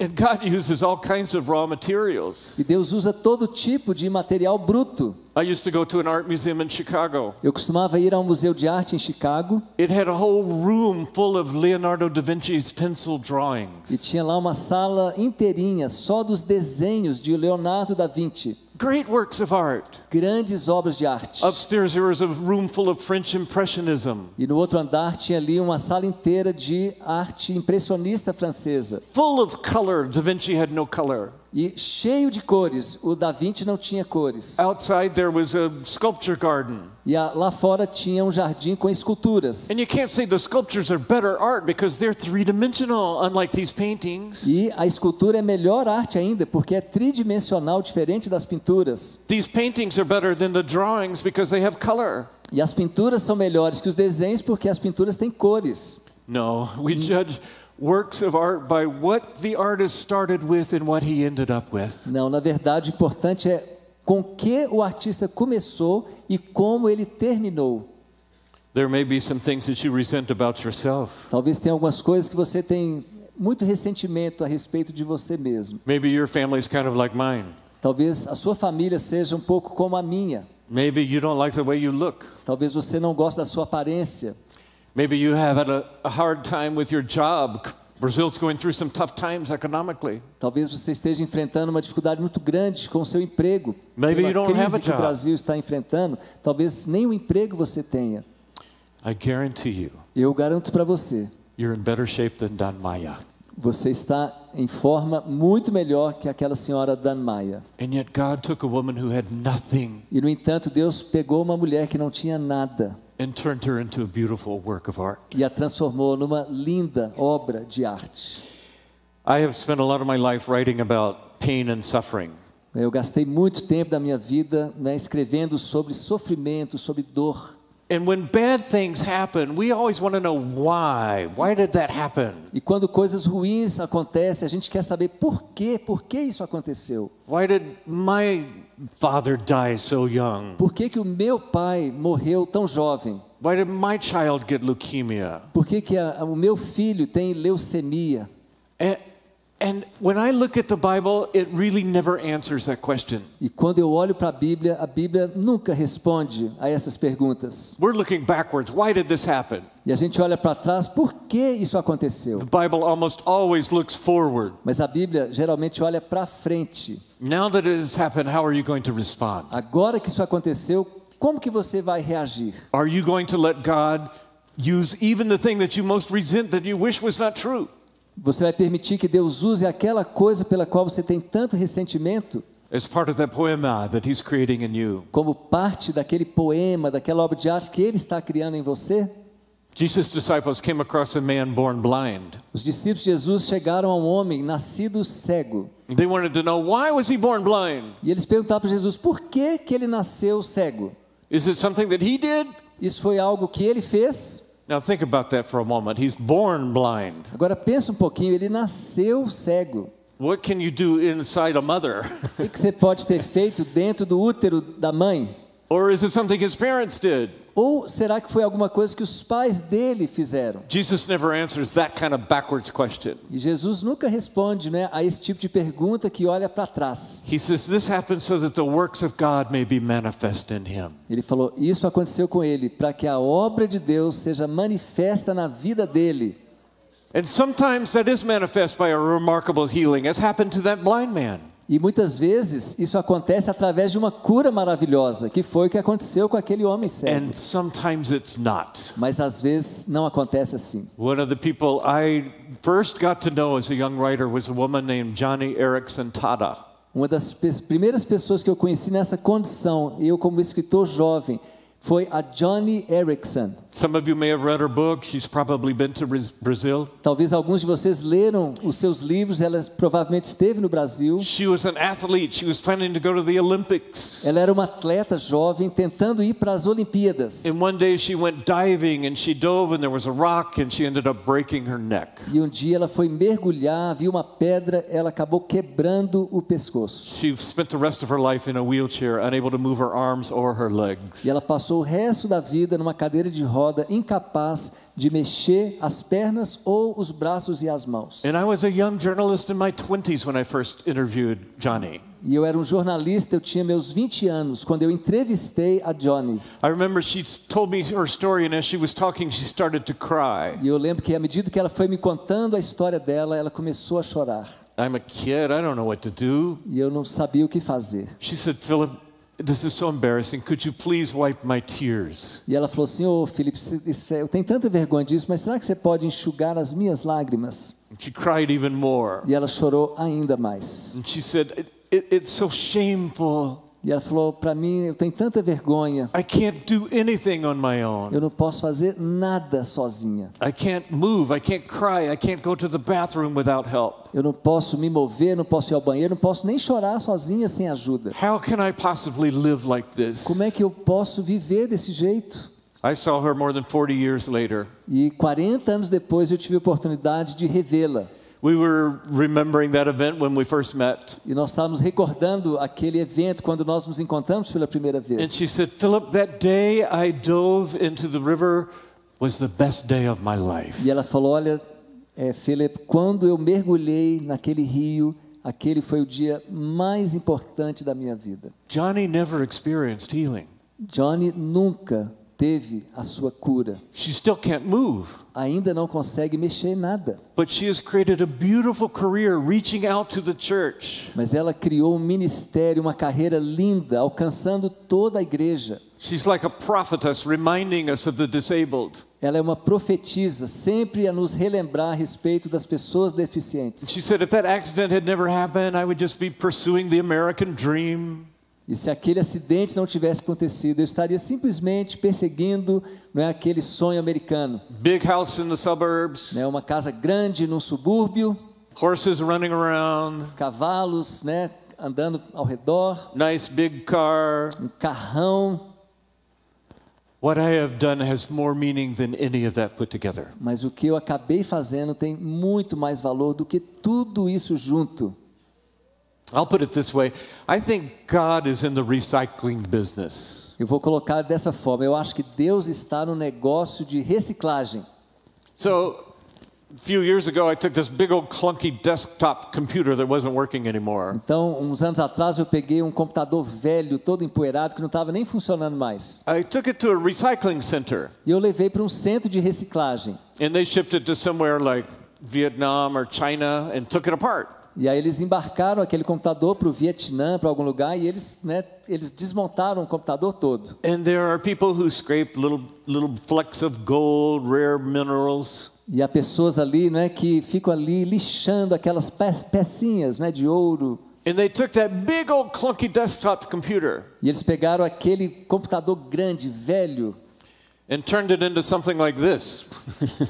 And God uses all kinds of raw materials. E Deus usa todo tipo de material bruto. I used to go to an art museum in Chicago. Eu costumava ir a um museu de arte em Chicago. It had a whole room full of Leonardo da Vinci's pencil drawings. E tinha lá uma sala inteirinha só dos desenhos de Leonardo da Vinci. Great works of art. Grandes obras de arte. Upstairs there was a room full of French Impressionism. E no outro andar tinha ali uma sala inteira de arte impressionista francesa. Full of color. Da Vinci had no color. E cheio de cores. O Da Vinci não tinha cores. Outside there was a sculpture garden. E lá fora tinha um jardim com esculturas. And you can't say the sculptures are better art because they're three-dimensional, unlike these paintings. E a escultura é melhor arte ainda, porque é tridimensional, diferente das pinturas. These paintings are better than the drawings because they have color. E as pinturas são melhores que os desenhos porque as pinturas têm cores. No, we judge works of art by what the artist started with and what he ended up with. Não, na verdade, o importante é com que o artista começou e como ele terminou. There may be some things that you resent about yourself. Talvez tenha algumas coisas que você tem muito ressentimento a respeito de você mesmo. Maybe your family is kind of like mine. Talvez a sua família seja um pouco como a minha. Maybe you don't like the way you look. Talvez você não goste da sua aparência. Maybe you have had a hard time with your job. Brazil's going through some tough times economically. Talvez você esteja enfrentando uma dificuldade muito grande com o seu emprego. Maybe you Pela don't have a crise que o job. Brasil está enfrentando, talvez nem um emprego você tenha. I guarantee you, Eu garanto para você, you're in better shape than Dan Maya. você está em forma muito melhor que aquela senhora Dan Maya. And yet God took a woman who had nothing E no entanto, Deus pegou uma mulher que não tinha nada and turned her into a beautiful work of art. e a transformou numa linda obra de arte. I have spent a lot of my life writing about pain and suffering. Eu gastei muito tempo da minha vida, né, escrevendo sobre sofrimento, sobre dor. And when bad things happen, we always want to know why. Why did that happen? E quando coisas ruins acontecem, a gente quer saber por que isso aconteceu. Why did my father die so young? Por que o meu pai morreu tão jovem? Why did my child get leukemia? Por que o meu filho tem leucemia? And when I look at the Bible, it really never answers that question. E quando eu olho para a Bíblia nunca responde a essas perguntas. We're looking backwards. Why did this happen? E a gente olha para trás, por que isso aconteceu? The Bible almost always looks forward. Mas a Bíblia geralmente olha para frente. Now that it has happened, how are you going to respond? Agora que isso aconteceu, como que você vai reagir? Are you going to let God use even the thing that you most resent that you wish was not true? Você vai permitir que Deus use aquela coisa pela qual você tem tanto ressentimento? As part of that poema that He's creating in you. Como parte daquele poema, daquela obra de arte que Ele está criando em você? Jesus' disciples came across a man born blind. Os discípulos de Jesus chegaram a um homem nascido cego. They wanted to know, why was he born blind? E eles perguntaram para Jesus, por que ele nasceu cego? Is it something that he did? Isso foi algo que ele fez? Now think about that for a moment. He's born blind. Agora pensa um pouquinho, ele nasceu cego. What can you do inside a mother? O que você pode ter feito dentro do útero da mãe? Or is it something his parents did? Ou será que foi alguma coisa que os pais dele fizeram? Jesus never answers that kind of backwards question. E Jesus nunca responde, né, a esse tipo de pergunta que olha para trás. He says this happened so that the works of God may be manifest in him. Ele falou, isso aconteceu com ele, para que a obra de Deus seja manifesta na vida dele. And sometimes that is manifest by a remarkable healing, as happened to that blind man. E muitas vezes isso acontece através de uma cura maravilhosa, que foi o que aconteceu com aquele homem cego. And sometimes it's not. Mas às vezes não acontece assim. One of the people I first got to know as a young writer was a woman named Johnny Erickson Tada. Uma das primeiras pessoas que eu conheci nessa condição, eu como escritor jovem, foi a Johnny Erickson. Some of you may have read her book. She's probably been to Brazil. Talvez alguns de vocês leram os seus livros, ela provavelmente esteve no Brasil. She was an athlete. She was planning to go to the Olympics. Ela era uma atleta jovem tentando ir para as Olimpíadas. And one day she went diving and she dove and there was a rock and she ended up breaking her neck. E um dia ela foi mergulhar, viu uma pedra, ela acabou quebrando o pescoço. She spent the rest of her life in a wheelchair, unable to move her arms or her legs. E ela passou passou o resto da vida numa cadeira de roda, incapaz de mexer as pernas ou os braços e as mãos. And I was a young journalist in my 20s when I first interviewed Johnny. E eu era um jornalista, eu tinha meus 20 anos, quando eu entrevistei a Johnny. I remember she told me her story, and as she was talking, she started to cry. E eu lembro que à medida que ela foi me contando a história dela, ela começou a chorar. I'm a kid, I don't know what to do. E eu não sabia o que fazer. She said, Philip, this is so embarrassing. Could you please wipe my tears? E ela falou assim, Felipe, eu tenho tanta vergonha disso, mas será que você pode enxugar as minhas lágrimas? And she cried even more. E ela chorou ainda mais. And she said, it's so shameful. E ela falou para mim, eu tenho tanta vergonha. I can't do anything on my own. Eu não posso fazer nada sozinha. I can't move, I can't cry, I can't go to the bathroom without help. Eu não posso me mover, não posso ir ao banheiro, não posso nem chorar sozinha sem ajuda. How can I possibly live like this? Como é que eu posso viver desse jeito? I saw her more than 40 years later. E 40 anos depois eu tive a oportunidade de revê-la. We were remembering that event when we first met. E nós estávamos recordando aquele evento quando nós nos encontramos pela primeira And vez. she said, Philip, that day I dove into the river was the best day of my life. E ela falou, olha, Philip, quando eu mergulhei naquele rio, aquele foi o dia mais importante da minha vida. Johnny never experienced healing. Johnny nunca teve a sua cura. She still can't move. Ainda não consegue mexer em nada. But she has created a beautiful career reaching out to the church. Mas ela criou um ministério, uma carreira linda, alcançando toda a igreja. She's like a prophetess reminding us of the disabled. Ela é uma profetisa, sempre a nos relembrar a respeito das pessoas deficientes. She said, if that accident had never happened, I would just be pursuing the American dream. E se aquele acidente não tivesse acontecido, eu estaria simplesmente perseguindo, não é, aquele sonho americano. Big house in the suburbs. Né, uma casa grande num subúrbio. Horses running around. Cavalos, né, andando ao redor. Nice big car. Um carrão. What I have done has more meaning than any of that put together. Mas o que eu acabei fazendo tem muito mais valor do que tudo isso junto. I'll put it this way. I think God is in the recycling business. Eu vou colocar dessa forma. Eu acho que Deus está no negócio de reciclagem. So, a few years ago, I took this big old clunky desktop computer that wasn't working anymore. Então, uns anos atrás, eu peguei um computador velho, todo empoeirado, que não estava nem funcionando mais. I took it to a recycling center. E eu levei para um centro de reciclagem. And they shipped it to somewhere like Vietnam or China and took it apart. E aí eles embarcaram aquele computador para o Vietnã, para algum lugar, e eles desmontaram o computador todo. And there are people who scrape little flecks of gold, rare minerals. E há pessoas ali, né, que ficam ali lixando aquelas pecinhas, né, de ouro. And they took that big old clunky desktop computer. E eles pegaram aquele computador grande, velho, and turned it into something like this.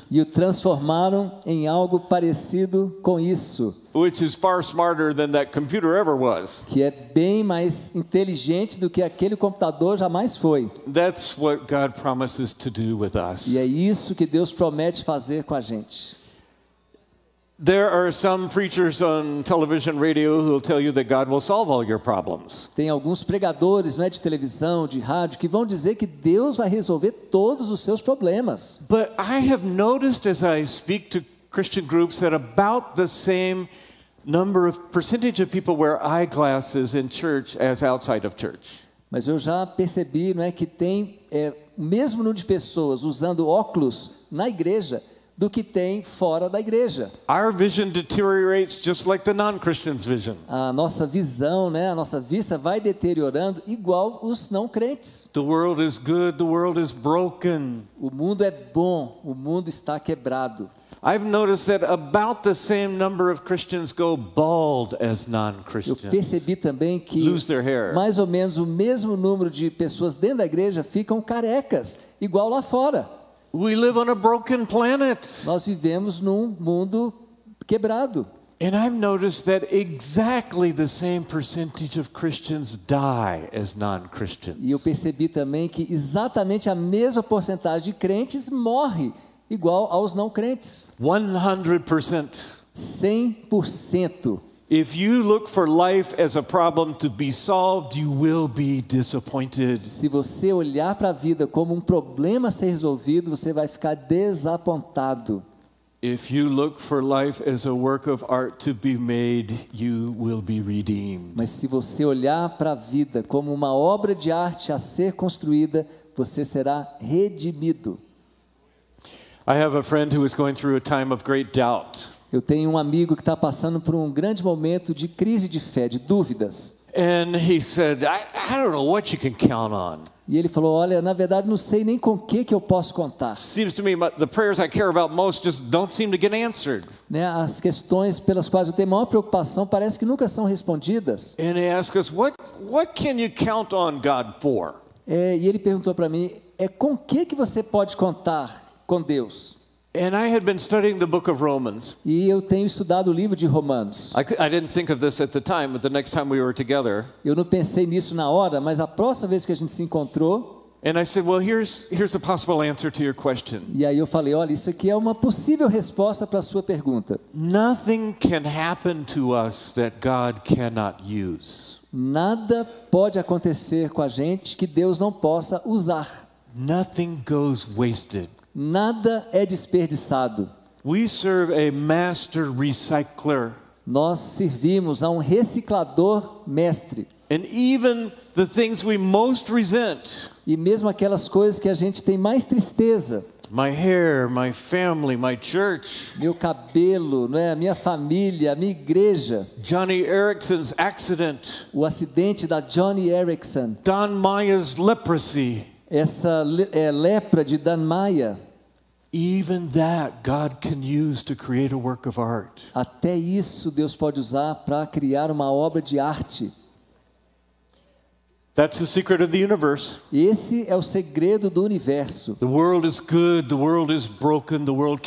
E o transformaram em algo parecido com isso. Which is far smarter than that computer ever was. Que é bem mais inteligente do que aquele computador jamais foi. That's what God promises to do with us. E é isso que Deus promete fazer com a gente. There are some preachers on television, radio who will tell you that God will solve all your problems. Tem alguns pregadores, né, de televisão, de rádio, que vão dizer que Deus vai resolver todos os seus problemas. But I have noticed as I speak to Christian groups that about the same percentage of people wear eyeglasses in church as outside of church. Mas eu já percebi, não é, que tem o mesmo número de pessoas usando óculos na igreja do que tem fora da igreja. Our vision deteriorates just like the non-Christian's vision. A nossa visão, né, a nossa vista vai deteriorando igual os não crentes. The world is good, the world is broken. O mundo é bom, o mundo está quebrado. I've noticed that about the same number of Christians go bald as non-Christians. Eu percebi também que lose their hair. Mais ou menos o mesmo número de pessoas dentro da igreja ficam carecas, igual lá fora. We live on a broken planet. Nós vivemos num mundo quebrado. And I've noticed that exactly the same percentage of Christians die as non-Christians. E eu percebi também que exatamente a mesma porcentagem de crentes morre igual aos não crentes. 100%. 100%. If you look for life as a problem to be solved, you will be disappointed. Se você olhar para a vida como um problema a ser resolvido, você vai ficar desapontado. If you look for life as a work of art to be made, you will be redeemed. Mas se você olhar para a vida como uma obra de arte a ser construída, você será redimido. I have a friend who is going through a time of great doubt. Eu tenho um amigo que está passando por um grande momento de crise de fé, de dúvidas. And he said, I don't know what you can count on. E ele falou, olha, na verdade não sei nem com o que eu posso contar. Seems to me the prayers I care about most just don't seem to get answered. Né, as questões pelas quais eu tenho maior preocupação parece que nunca são respondidas. And he asked us, what can you count on God for? E ele perguntou para mim, com o que você pode contar com Deus? And I had been studying the book of Romans. E eu tenho estudado o livro de Romanos. I didn't think of this at the time, but the next time we were together. Eu não pensei nisso na hora, mas a próxima vez que a gente se encontrou. And I said, well, here's a possible answer to your question. E aí eu falei, olha, isso aqui é uma possível resposta para a sua pergunta. Nothing can happen to us that God cannot use. Nada pode acontecer com a gente que Deus não possa usar. Nothing goes wasted. Nada é desperdiçado. We serve a master recycler. Nós servimos a um reciclador mestre. And even the things we most resent. E mesmo aquelas coisas que a gente tem mais tristeza. My hair, my family, my church. Meu cabelo, né, a minha família, a minha igreja. Johnny Erickson's accident. O acidente da Johnny Erickson. Don Maya's leprosy. Essa lepra de Dan Maia. Even that God can use to create a work of art. Até isso Deus pode usar para criar uma obra de arte. That's the secret of the universe. Esse é o segredo do universo. The world is good, the world is broken, the world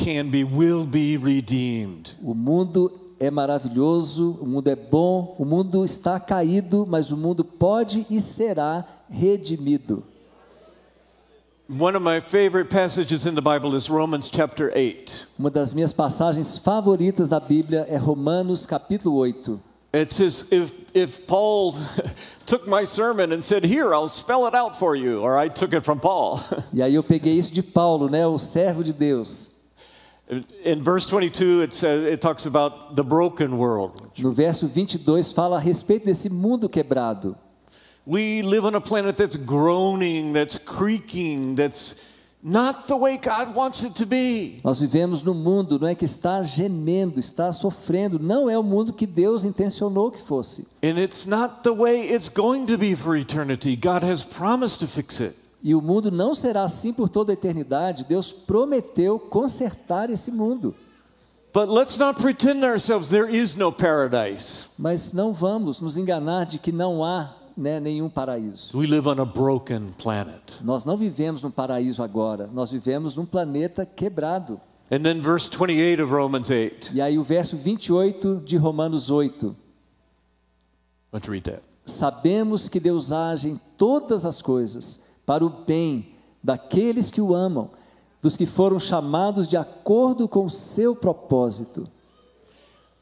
will be redeemed. O mundo é maravilhoso, o mundo é bom, o mundo está caído, mas o mundo pode e será redimido. One of my favorite passages in the Bible is Romans chapter 8. Uma das minhas passagens favoritas da Bíblia é Romanos capítulo 8. It says, if Paul took my sermon and said, here, I'll spell it out for you, or I took it from Paul. E aí eu peguei isso de Paulo, né, o servo de Deus. In verse 22, it talks about the broken world. No verso 22 fala a respeito desse mundo quebrado. We live on a planet that's groaning, that's creaking, that's not the way God wants it to be. Nós vivemos num mundo, não é, que está gemendo, está sofrendo, não é o mundo que Deus intencionou que fosse. And it's not the way it's going to be for eternity. God has promised to fix it. E o mundo não será assim por toda a eternidade. Deus prometeu consertar esse mundo. But let's not pretend ourselves there is no paradise. Mas não vamos nos enganar de que não há, né, nenhum paraíso. We live on a broken planet. Nós não vivemos num paraíso agora, nós vivemos num planeta quebrado. And then verse 28 of Romans 8. E aí o verso 28 de Romanos 8. Let's read that. Sabemos que Deus age em todas as coisas para o bem daqueles que o amam, dos que foram chamados de acordo com o seu propósito.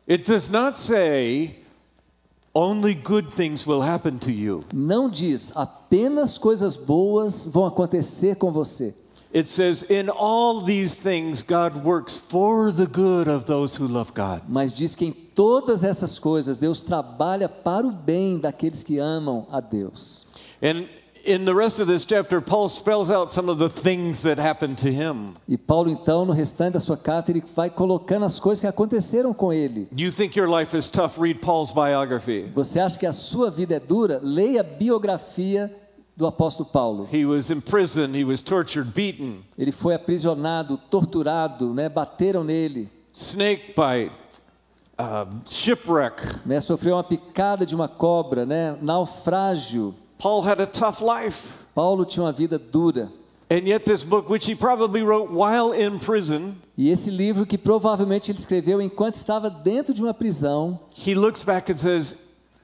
It does not say only good things will happen to you. Não diz apenas coisas boas vão acontecer com você. It says in all these things God works for the good of those who love God. Mas diz que em todas essas coisas Deus trabalha para o bem daqueles que amam a Deus. And in the rest of this chapter, Paul spells out some of the things that happened to him. E Paulo, então, no restante da sua carta, ele vai colocando as coisas que aconteceram com ele. You think your life is tough? Read Paul's biography. Você acha que a sua vida é dura? Leia a biografia do apóstolo Paulo. He was in prison, he was tortured, beaten. Ele foi aprisionado, torturado, né? Bateram nele. Snake bite, shipwreck. Né? Sofreu uma picada de uma cobra, né? Naufrágio. Paul had a tough life. Paulo tinha uma vida dura. And yet this book, which he probably wrote while in prison, E esse livro que provavelmente ele escreveu enquanto estava dentro de uma prisão, he looks back and says,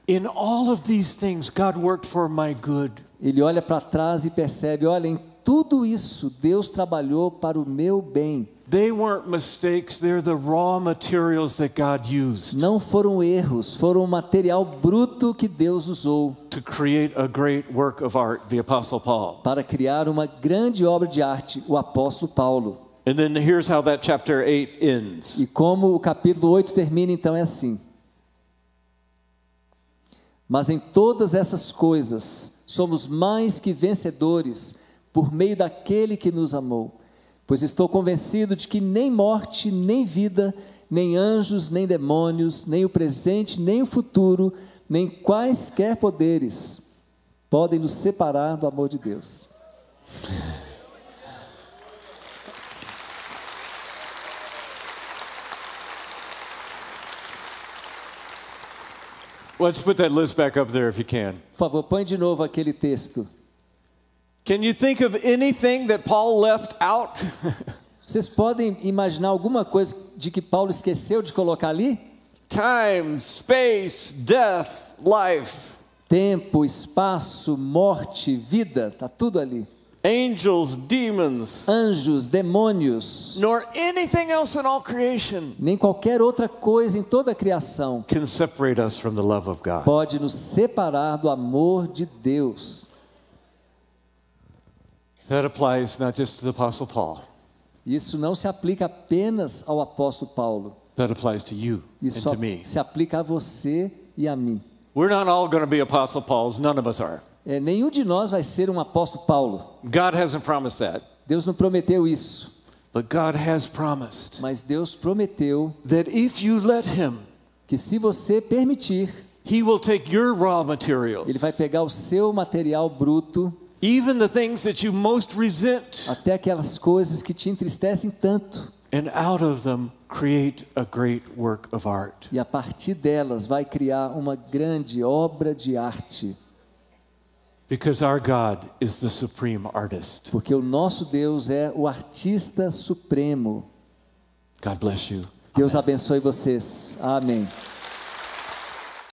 in all of these things, God worked for my good. ele olha para trás e percebe, olha, em tudo isso Deus trabalhou para o meu bem. They weren't mistakes, they're the raw materials that God used Não foram erros, foram o material bruto que Deus usou to create a great work of art, the Apostle Paul. para criar uma grande obra de arte, o apóstolo Paulo. And then here's how that chapter 8 ends. E como o capítulo 8 termina, então é assim: mas em todas essas coisas somos mais que vencedores por meio daquele que nos amou. Pois estou convencido de que nem morte, nem vida, nem anjos, nem demônios, nem o presente, nem o futuro, nem quaisquer poderes podem nos separar do amor de Deus. Why don't you put that list back up there if you can? Por favor, põe de novo aquele texto. Can you think of anything that Paul left out? Vocês podem imaginar alguma coisa de que Paulo esqueceu de colocar ali? Time, space, death, life. Tempo, espaço, morte, vida, está tudo ali. Angels, demons, Anjos, demônios, nor anything else in all creation nem qualquer outra coisa em toda a criação can separate us from the love of God. pode nos separar do amor de Deus. That applies not just to the Apostle Paul. Isso não se aplica apenas ao apóstolo Paulo. That applies to you Isso and to me. se aplica a você e a mim. We're not all going to be Apostle Pauls. None of us are. Nenhum de nós vai ser um apóstolo Paulo. God hasn't promised that. Deus não prometeu isso. But God has promised Mas Deus prometeu that if you let Him, que se você permitir, He will take your raw materials, Ele vai pegar o seu material bruto, even the things that you most resent, até aquelas coisas que te entristecem tanto, and out of them create a great work of art. e a partir delas vai criar uma grande obra de arte. Because our God is the supreme artist. Porque o nosso Deus é o artista supremo. God bless you. Deus abençoe vocês. Amém.